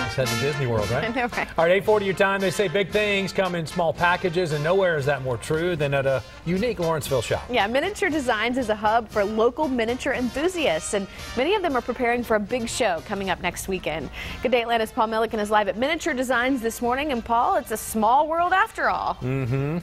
Let's head to Disney World, right? I know, right? All right, 8:40 your time. They say big things come in small packages, and nowhere is that more true than at a unique Lawrenceville shop. Yeah, Miniature Designs is a hub for local miniature enthusiasts, and many of them are preparing for a big show coming up next weekend. Good Day Atlanta's Paul Milliken is live at Miniature Designs this morning, and Paul, it's a small world after all. Mm-hmm.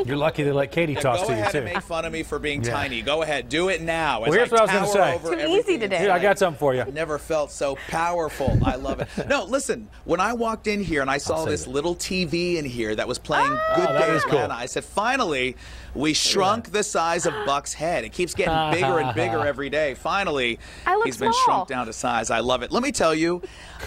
You're lucky they let Katie toss to you, too. Go ahead and make fun of me for being tiny. Go ahead. Do it now. Well, here's what I was going to say. Too easy today. Dude, I got something for you. I've never felt so powerful. I love it. No, listen. When I walked in here and I saw this little TV in here that was playing Good Day Atlanta, I said, finally, we shrunk the size of Buck's head. It keeps getting bigger and bigger every day. Finally, he's been shrunk down to size. I love it. Let me tell you,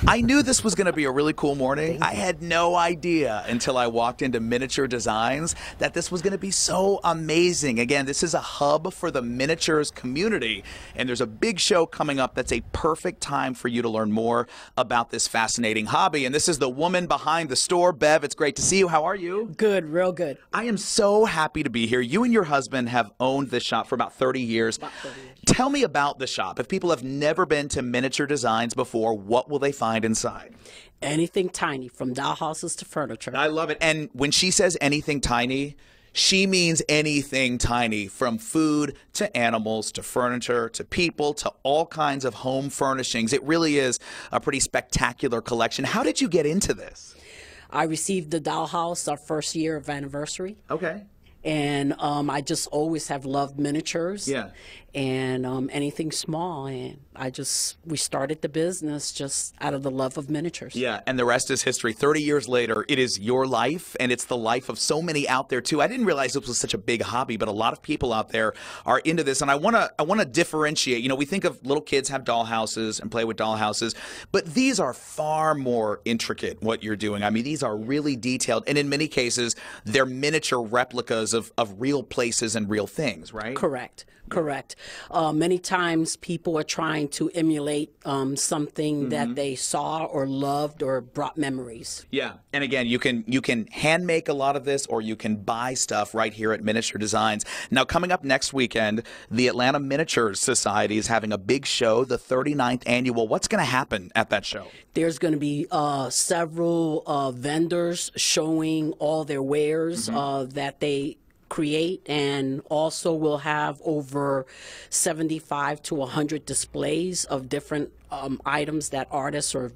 I knew this was going to be a really cool morning. I had no idea until I walked into Miniature Designs that this was going to be so amazing. Again, this is a hub for the miniatures community, and there's a big show coming up that's a perfect time for you to learn more about this fascinating hobby. And this is the woman behind the store. Bev, it's great to see you. How are you? Good, real good. I am so happy to be here. You and your husband have owned this shop for about 30 years. About 30 years. Tell me about the shop. If people have never been to Miniature Designs before, what will they find inside? Anything tiny, from dollhouses to furniture. I love it. And when she says anything tiny, she means anything tiny, from food to animals to furniture to people to all kinds of home furnishings. It really is a pretty spectacular collection. How did you get into this? I received the dollhouse our first year of anniversary. Okay. And I just always have loved miniatures. Yeah. And anything small. And we started the business just out of the love of miniatures. Yeah, and the rest is history. 30 years later, it is your life, and it's the life of so many out there, too. I didn't realize this was such a big hobby, but a lot of people out there are into this. And I want to differentiate. You know, we think of little kids have dollhouses and play with dollhouses, but these are far more intricate, what you're doing. I mean, these are really detailed, and in many cases, they're miniature replicas of real places and real things, right? Correct. Correct. Many times people are trying to emulate something that they saw or loved or brought memories. Yeah, and again, you can hand make a lot of this, or you can buy stuff right here at Miniature Designs. Now, coming up next weekend, the Atlanta Miniature Society is having a big show, the 39th annual. What's going to happen at that show? There's going to be several vendors showing all their wares that they create, and also we'll have over 75 to 100 displays of different items that artists or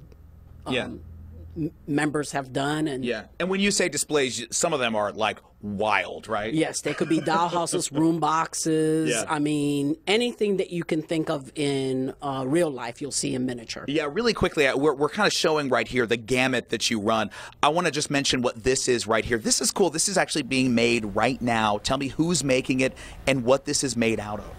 members have done. And and when you say displays, some of them are like wild, right? Yes, they could be dollhouses, room boxes. I mean, anything that you can think of in real life, you'll see in miniature. Yeah, really quickly, we're kind of showing right here the gamut that you run. I want to just mention what this is right here. This is cool. This is actually being made right now. Tell me who's making it and what this is made out of.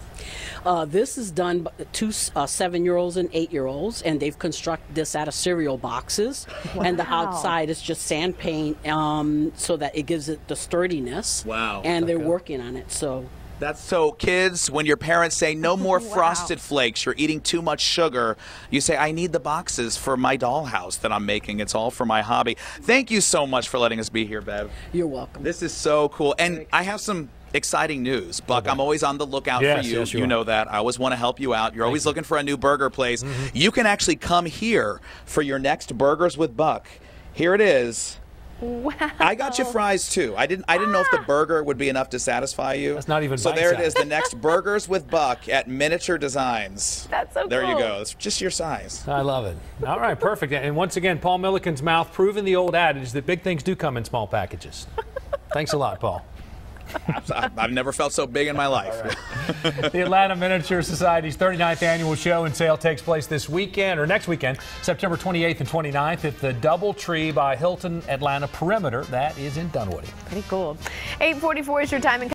This is done by two 7-year-olds and 8-year-olds, and they've constructed this out of cereal boxes. Wow. And the outside is just sand paint, so that it gives it the sturdiness. Wow. And they're working on it, so. That's so, kids, when your parents say no more Frosted Flakes, you're eating too much sugar, you say, I need the boxes for my dollhouse that I'm making. It's all for my hobby. Thank you so much for letting us be here, Bev. You're welcome. This is so cool. And I have some exciting news. Buck, I'm always on the lookout for you. Yes, you know that. I always want to help you out. You're always looking for a new burger place. You can actually come here for your next Burgers with Buck. Here it is. Wow. I got you fries too. I didn't know if the burger would be enough to satisfy you. That's not even so there it is, the next Burgers with Buck at Miniature Designs. That's so cool. There you go. It's just your size. I love it. All right, perfect. And once again, Paul Milliken's mouth proving the old adage that big things do come in small packages. Thanks a lot, Paul. I've never felt so big in my life. Right. The Atlanta Miniature Society's 39th annual show and sale takes place this weekend, or next weekend, September 28th and 29th at the DoubleTree by Hilton Atlanta Perimeter. That is in Dunwoody. Pretty cool. 8:44 is your time.